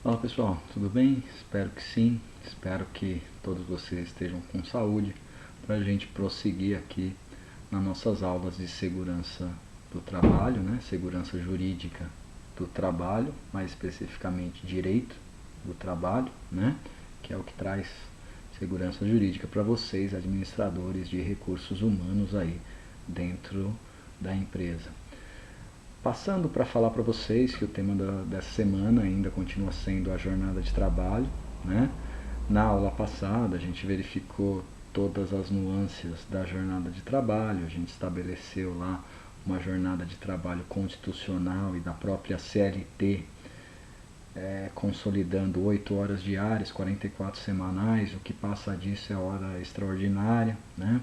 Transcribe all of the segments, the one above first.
Fala pessoal, tudo bem? Espero que sim, espero que todos vocês estejam com saúde para a gente prosseguir aqui nas nossas aulas de segurança do trabalho, né? Segurança jurídica do trabalho, mais especificamente direito do trabalho, né? Que é o que traz segurança jurídica para vocês, administradores de recursos humanos aí dentro da empresa. Passando para falar para vocês que o tema dessa semana ainda continua sendo a jornada de trabalho, né? Na aula passada a gente verificou todas as nuances da jornada de trabalho, a gente estabeleceu lá uma jornada de trabalho constitucional e da própria CLT, consolidando 8 horas diárias, 44 semanais, o que passa disso é hora extraordinária, né?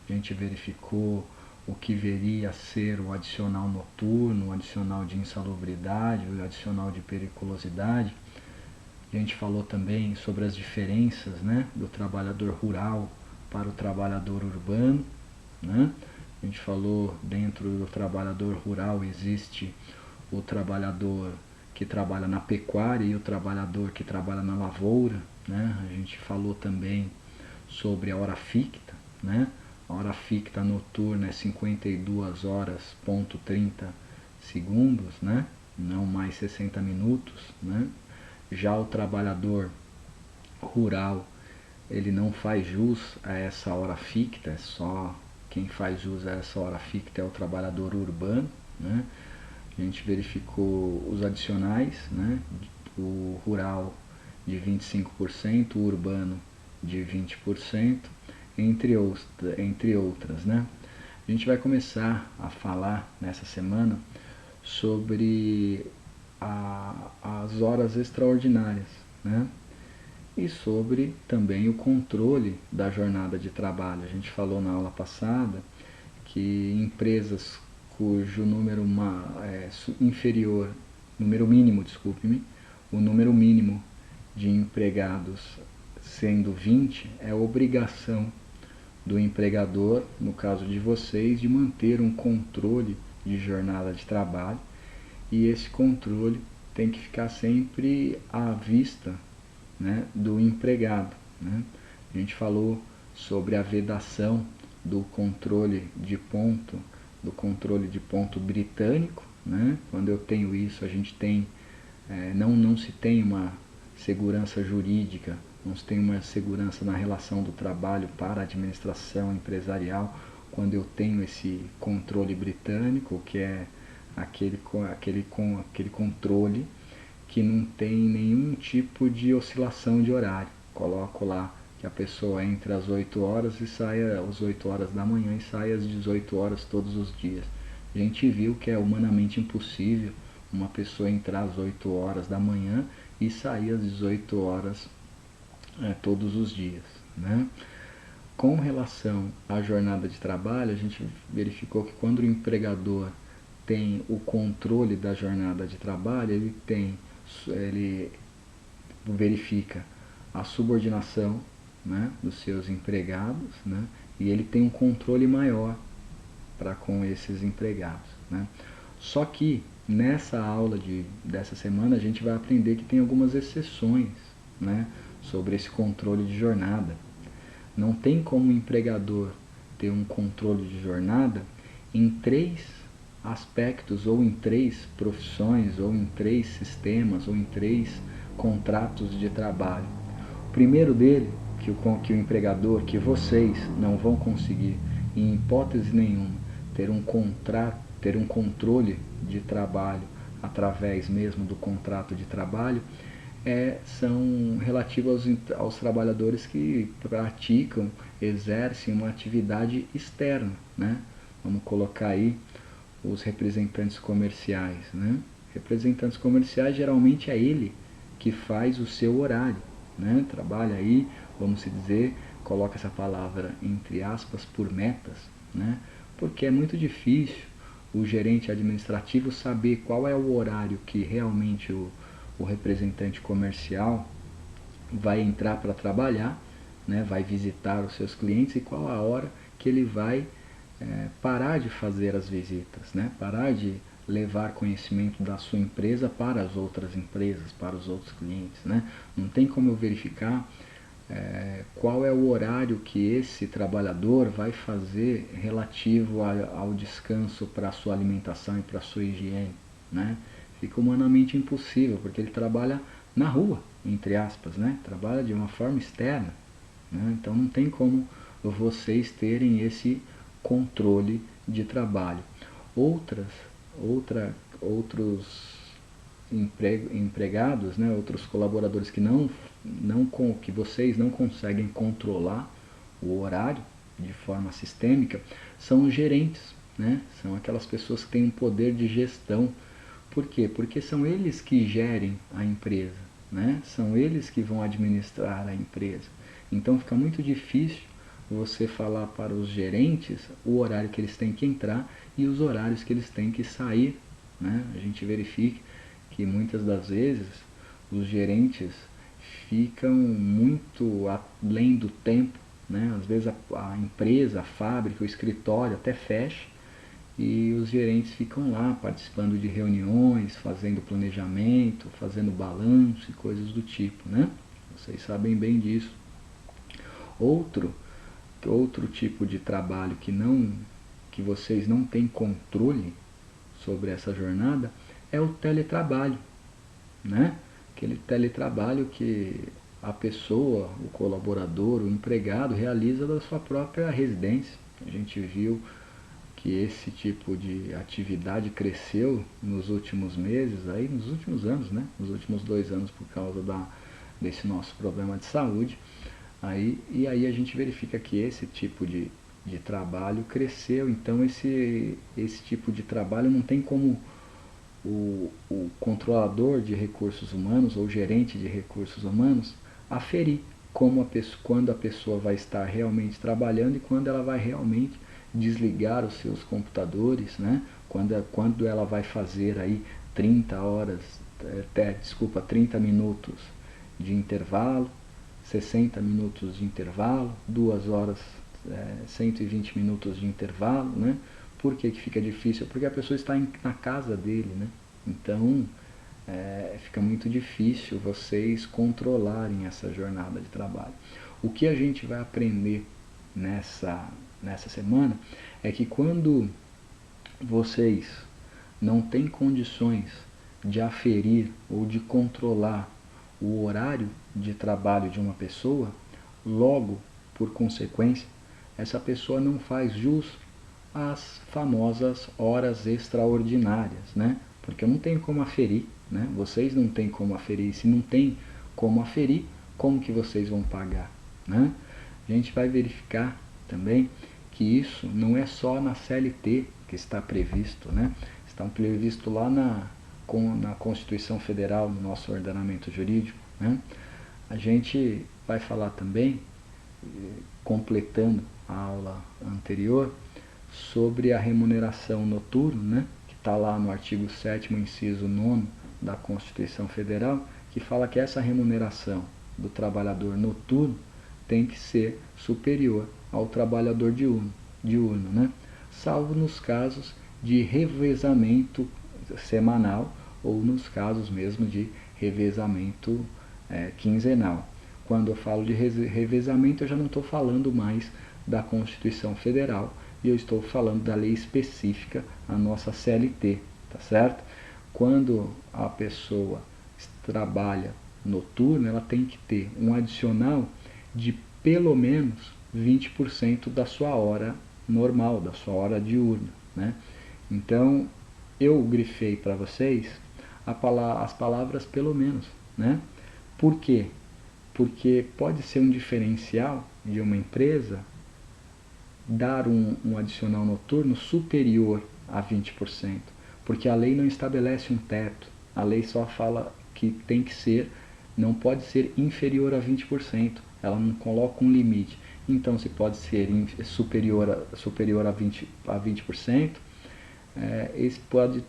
A gente verificou o que viria a ser o adicional noturno, o adicional de insalubridade, o adicional de periculosidade. A gente falou também sobre as diferenças, né, do trabalhador rural para o trabalhador urbano, né? A gente falou dentro do trabalhador rural existe o trabalhador que trabalha na pecuária e o trabalhador que trabalha na lavoura, né? A gente falou também sobre a hora ficta, né? A hora ficta noturna é 52 horas ponto 30 segundos, né? Não mais 60 minutos, né? Já o trabalhador rural, ele não faz jus a essa hora ficta, é só quem faz jus a essa hora ficta é o trabalhador urbano, né? A gente verificou os adicionais, né? O rural de 25%, o urbano de 20%, entre outras, né? A gente vai começar a falar nessa semana sobre as horas extraordinárias, né? E sobre também o controle da jornada de trabalho. A gente falou na aula passada que empresas cujo número inferior, número mínimo, desculpe-me, o número mínimo de empregados sendo 20, é obrigação do empregador, no caso de vocês, de manter um controle de jornada de trabalho, e esse controle tem que ficar sempre à vista, né, do empregado, né? A gente falou sobre a vedação do controle de ponto britânico, né? Quando eu tenho isso, a gente tem não se tem uma segurança jurídica, não se tem uma segurança na relação do trabalho para a administração empresarial quando eu tenho esse controle britânico, que é aquele controle que não tem nenhum tipo de oscilação de horário. Coloco lá que a pessoa entre às 8 horas e saia às 8 horas da manhã e saia às 18 horas todos os dias. A gente viu que é humanamente impossível uma pessoa entrar às 8 horas da manhã e sair às 18 horas todos os dias, né? Com relação à jornada de trabalho, a gente verificou que quando o empregador tem o controle da jornada de trabalho, ele verifica a subordinação, né, dos seus empregados, né, e ele tem um controle maior para com esses empregados, né. Só que nessa aula dessa semana a gente vai aprender que tem algumas exceções, né, sobre esse controle de jornada. Não tem como o empregador ter um controle de jornada em 3 aspectos, ou em 3 profissões, ou em 3 sistemas, ou em 3 contratos de trabalho. O primeiro dele, que o empregador, que vocês não vão conseguir, em hipótese nenhuma, ter um controle de trabalho através mesmo do contrato de trabalho, são relativos aos trabalhadores que praticam, exercem uma atividade externa, né? Vamos colocar aí os representantes comerciais, né? Representantes comerciais, geralmente é ele que faz o seu horário, né? Trabalha aí, vamos dizer, coloca essa palavra entre aspas por metas, né? Porque é muito difícil o gerente administrativo saber qual é o horário que realmente o representante comercial vai entrar para trabalhar, né, vai visitar os seus clientes, e qual a hora que ele vai parar de fazer as visitas, né, parar de levar conhecimento da sua empresa para as outras empresas, para os outros clientes, né? Não tem como eu verificar qual é o horário que esse trabalhador vai fazer relativo ao descanso para a sua alimentação e para a sua higiene, né? Fica humanamente impossível, porque ele trabalha na rua, entre aspas, né? Trabalha de uma forma externa, né? Então não tem como vocês terem esse controle de trabalho. Outros empregados, né, outros colaboradores que vocês não conseguem controlar o horário de forma sistêmica, são os gerentes, né? São aquelas pessoas que têm um poder de gestão. Por quê? Porque são eles que gerem a empresa, né? São eles que vão administrar a empresa. Então fica muito difícil você falar para os gerentes o horário que eles têm que entrar e os horários que eles têm que sair, né? A gente verifica que muitas das vezes os gerentes ficam muito além do tempo, né? Às vezes a empresa, a fábrica, o escritório até fecha e os gerentes ficam lá participando de reuniões, fazendo planejamento, fazendo balanço e coisas do tipo, né? Vocês sabem bem disso. Outro tipo de trabalho que vocês não têm controle sobre essa jornada é o teletrabalho, né? Aquele teletrabalho que a pessoa, o colaborador, o empregado realiza da sua própria residência. A gente viu que esse tipo de atividade cresceu nos últimos meses, aí nos últimos anos, né? Nos últimos 2 anos por causa desse nosso problema de saúde. E aí a gente verifica que esse tipo de trabalho cresceu, então esse tipo de trabalho não tem como o controlador de recursos humanos ou gerente de recursos humanos aferir quando a pessoa vai estar realmente trabalhando e quando ela vai realmente desligar os seus computadores, né? Quando ela vai fazer aí 30 minutos de intervalo, 60 minutos de intervalo, 2 horas, 120 minutos de intervalo, né? Por que fica difícil? Porque a pessoa está na casa dele, né? Então, fica muito difícil vocês controlarem essa jornada de trabalho. O que a gente vai aprender nessa semana é que quando vocês não têm condições de aferir ou de controlar o horário de trabalho de uma pessoa, logo, por consequência, essa pessoa não faz jus às famosas horas extraordinárias, né? Porque eu não tenho como aferir, né? Vocês não têm como aferir. Se não tem como aferir, como que vocês vão pagar, né? A gente vai verificar também que isso não é só na CLT que está previsto, né? Está previsto lá na Constituição Federal, no nosso ordenamento jurídico, né? A gente vai falar também, completando a aula anterior, sobre a remuneração noturna, né? Que está lá no artigo 7º, inciso 9º da Constituição Federal, que fala que essa remuneração do trabalhador noturno tem que ser superior ao trabalhador diurno, né? Salvo nos casos de revezamento semanal ou nos casos mesmo de revezamento quinzenal. Quando eu falo de revezamento, eu já não estou falando mais da Constituição Federal e eu estou falando da lei específica, a nossa CLT, tá certo? Quando a pessoa trabalha noturno, ela tem que ter um adicional de pelo menos 20% da sua hora normal, da sua hora diurna, né? Então, eu grifei para vocês as palavras pelo menos, né? Por quê? Porque pode ser um diferencial de uma empresa dar um adicional noturno superior a 20%, porque a lei não estabelece um teto, a lei só fala que tem que ser, não pode ser inferior a 20%, ela não coloca um limite. Então, se pode ser superior a 20%, esse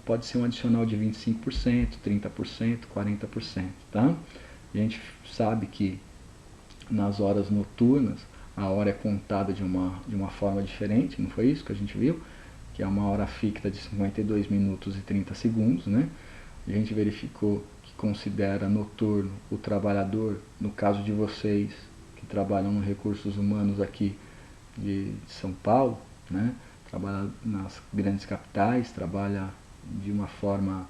pode ser um adicional de 25%, 30%, 40%, tá? A gente sabe que nas horas noturnas a hora é contada de uma forma diferente, não foi isso que a gente viu? que é uma hora fixa de 52 minutos e 30 segundos, né? A gente verificou que considera noturno o trabalhador, no caso de vocês que trabalham no recursos humanos aqui de São Paulo, né? Trabalha nas grandes capitais, trabalha de uma forma,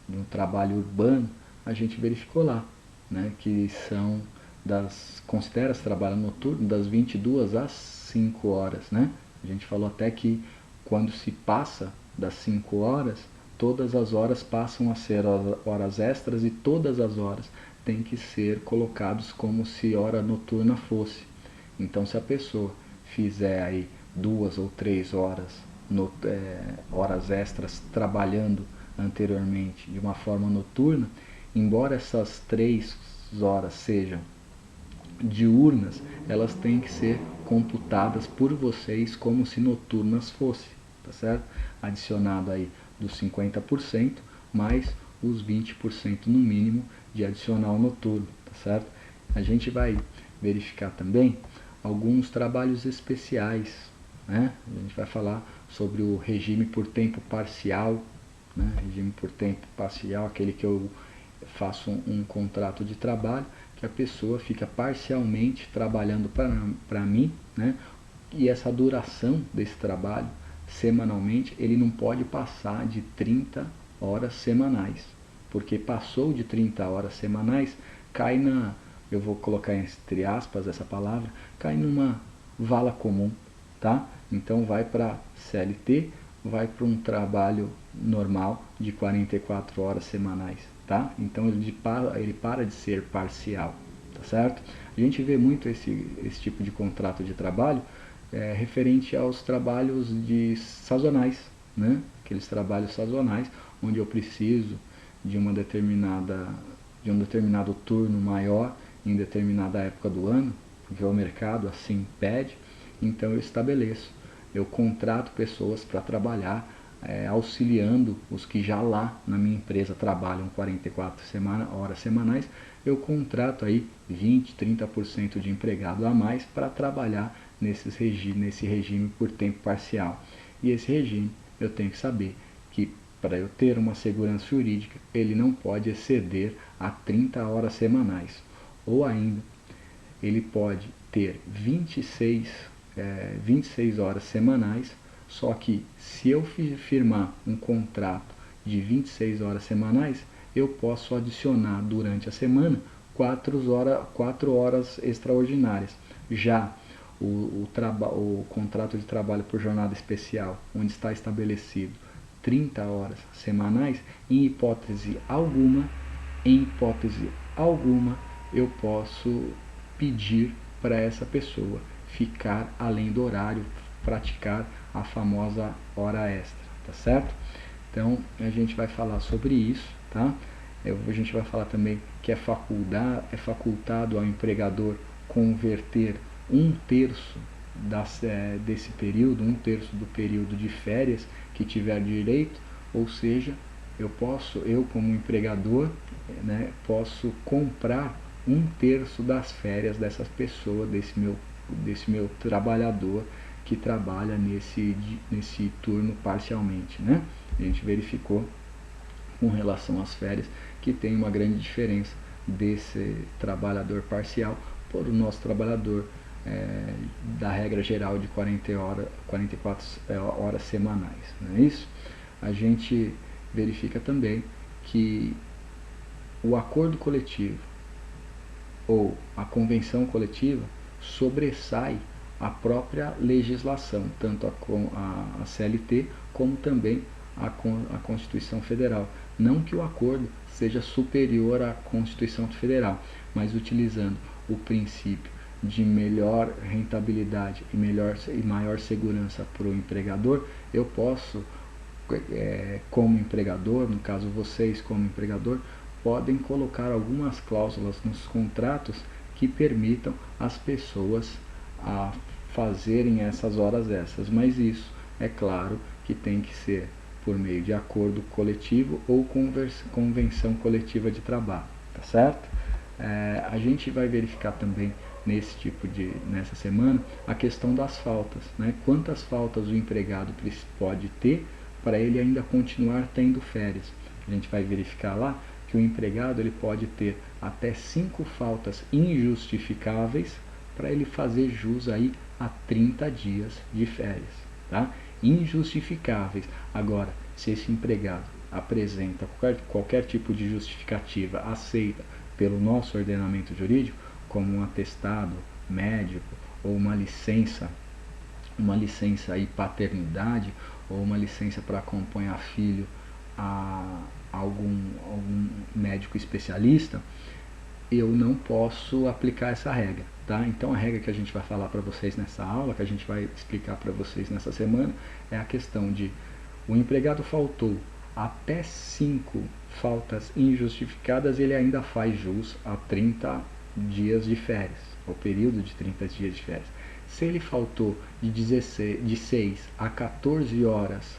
de um trabalho urbano, a gente verificou lá, né? Que são considera esse trabalho noturno das 22 às 5 horas, né? A gente falou até que quando se passa das 5 horas, todas as horas passam a ser horas extras e todas as horas têm que ser colocados como se hora noturna fosse. Então, se a pessoa fizer aí 2 ou 3 horas, horas extras trabalhando anteriormente de uma forma noturna, embora essas 3 horas sejam diurnas, elas têm que ser computadas por vocês como se noturnas fossem, tá certo? Adicionado aí dos 50% mais os 20% no mínimo de adicional noturno, tá certo? A gente vai verificar também alguns trabalhos especiais, né? A gente vai falar sobre o regime por tempo parcial, né? Regime por tempo parcial, aquele que eu faço um contrato de trabalho, que a pessoa fica parcialmente trabalhando para mim, né? E essa duração desse trabalho, semanalmente, ele não pode passar de 30 horas semanais, porque passou de 30 horas semanais, cai eu vou colocar entre aspas essa palavra, cai numa vala comum, tá? Então vai para CLT, vai para um trabalho normal de 44 horas semanais, tá? Então ele para de ser parcial, tá certo? A gente vê muito esse tipo de contrato de trabalho referente aos trabalhos sazonais, né? Aqueles trabalhos sazonais onde eu preciso de um determinado turno maior em determinada época do ano, porque o mercado assim pede, então eu estabeleço, eu contrato pessoas para trabalhar auxiliando os que já lá na minha empresa trabalham 44 horas semanais, eu contrato aí 20, 30% de empregado a mais para trabalhar nesse regime por tempo parcial. E esse regime eu tenho que saber que para eu ter uma segurança jurídica, ele não pode exceder a 30 horas semanais. Ou ainda, ele pode ter 26 horas semanais, só que se eu firmar um contrato de 26 horas semanais, eu posso adicionar durante a semana 4 horas extraordinárias. Já o contrato de trabalho por jornada especial, onde está estabelecido 30 horas semanais, em hipótese alguma, eu posso pedir para essa pessoa ficar além do horário, praticar a famosa hora extra, tá certo? Então a gente vai falar sobre isso, tá? A gente vai falar também que é facultado ao empregador converter 1/3 desse período, 1/3 do período de férias que tiver direito, ou seja, eu como empregador, né, posso comprar 1/3 das férias dessas pessoas, desse meu trabalhador que trabalha nesse turno parcialmente, né? A gente verificou com relação às férias que tem uma grande diferença desse trabalhador parcial por o nosso trabalhador da regra geral de 44 horas semanais, não é isso? A gente verifica também que o acordo coletivo ou a convenção coletiva sobressai a própria legislação, tanto a CLT como também a Constituição Federal. Não que o acordo seja superior à Constituição Federal, mas utilizando o princípio de melhor rentabilidade e maior segurança para o empregador, eu posso, como empregador, no caso vocês como empregador, podem colocar algumas cláusulas nos contratos que permitam as pessoas a fazerem essas horas extras, mas isso é claro que tem que ser por meio de acordo coletivo ou convenção coletiva de trabalho, tá certo? A gente vai verificar também nessa semana, a questão das faltas, né? Quantas faltas o empregado pode ter para ele ainda continuar tendo férias. A gente vai verificar lá que o empregado ele pode ter até 5 faltas injustificáveis para ele fazer jus aí a 30 dias de férias, tá? Injustificáveis. Agora, se esse empregado apresenta qualquer tipo de justificativa aceita pelo nosso ordenamento jurídico, como um atestado médico ou uma licença aí paternidade ou uma licença para acompanhar filho a algum médico especialista, eu não posso aplicar essa regra, tá? Então a regra que a gente vai falar para vocês nessa aula, que a gente vai explicar para vocês nessa semana, é a questão de o empregado faltou até 5 faltas injustificadas, ele ainda faz jus a 30 dias de férias, o período de 30 dias de férias. Se ele faltou de 6 a 14 horas,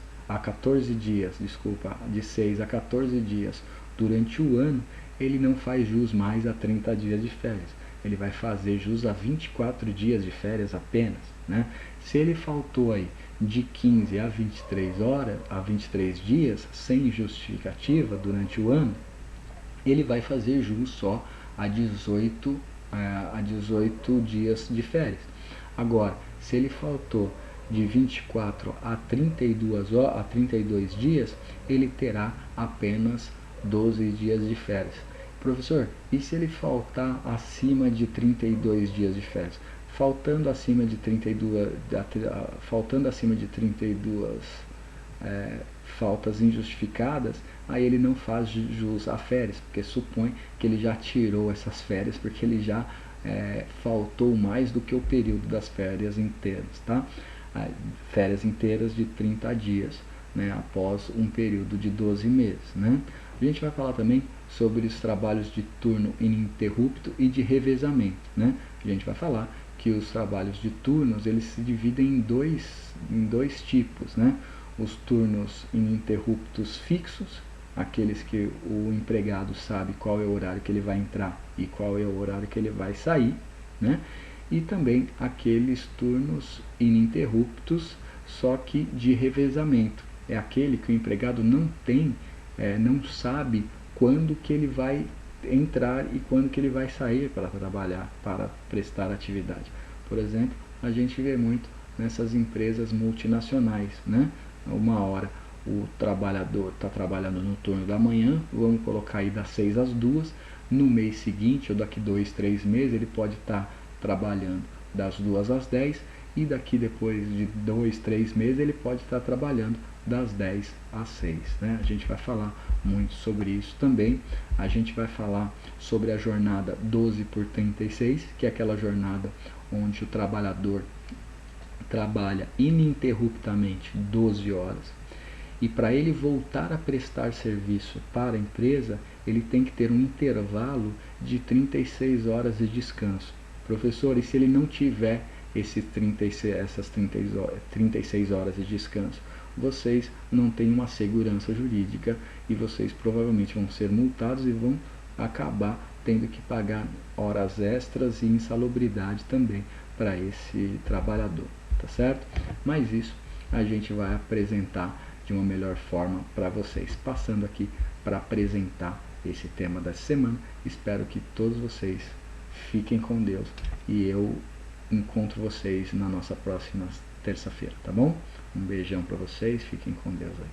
de 6 a 14 dias durante o ano, ele não faz jus mais a 30 dias de férias. Ele vai fazer jus a 24 dias de férias apenas, né? Se ele faltou aí de 15 a 23 dias, sem justificativa durante o ano, ele vai fazer jus só a 18 dias de férias. Agora, se ele faltou de 24 a 32 dias, ele terá apenas 12 dias de férias. Professor, e se ele faltar acima de 32 dias de férias? Faltando acima de 32 faltas injustificadas, aí ele não faz jus a férias, porque supõe que ele já tirou essas férias, porque ele já faltou mais do que o período das férias inteiras, tá? Férias inteiras de 30 dias, né, após um período de 12 meses, né? A gente vai falar também sobre os trabalhos de turno ininterrupto e de revezamento, né? A gente vai falar que os trabalhos de turnos, eles se dividem em dois tipos, né? Os turnos ininterruptos fixos, aqueles que o empregado sabe qual é o horário que ele vai entrar e qual é o horário que ele vai sair, né? E também aqueles turnos ininterruptos, só que de revezamento. É aquele que o empregado não sabe quando que ele vai entrar e quando que ele vai sair para trabalhar, para prestar atividade. Por exemplo, a gente vê muito nessas empresas multinacionais, né? Uma hora o trabalhador está trabalhando no turno da manhã, vamos colocar aí das 6 às 2, no mês seguinte ou daqui 2, 3 meses ele pode estar trabalhando das 2 às 10 e daqui depois de 2, 3 meses ele pode estar trabalhando das 10 às 6, né? A gente vai falar muito sobre isso também. A gente vai falar sobre a jornada 12/36, que é aquela jornada onde o trabalhador trabalha ininterruptamente 12 horas. E para ele voltar a prestar serviço para a empresa, ele tem que ter um intervalo de 36 horas de descanso. Professor, e se ele não tiver essas 36 horas de descanso? Vocês não têm uma segurança jurídica e vocês provavelmente vão ser multados e vão acabar tendo que pagar horas extras e insalubridade também para esse trabalhador, tá certo? Mas isso a gente vai apresentar de uma melhor forma para vocês, passando aqui para apresentar esse tema da semana. Espero que todos vocês fiquem com Deus e eu encontro vocês na nossa próxima terça-feira, tá bom? Um beijão para vocês, fiquem com Deus aí.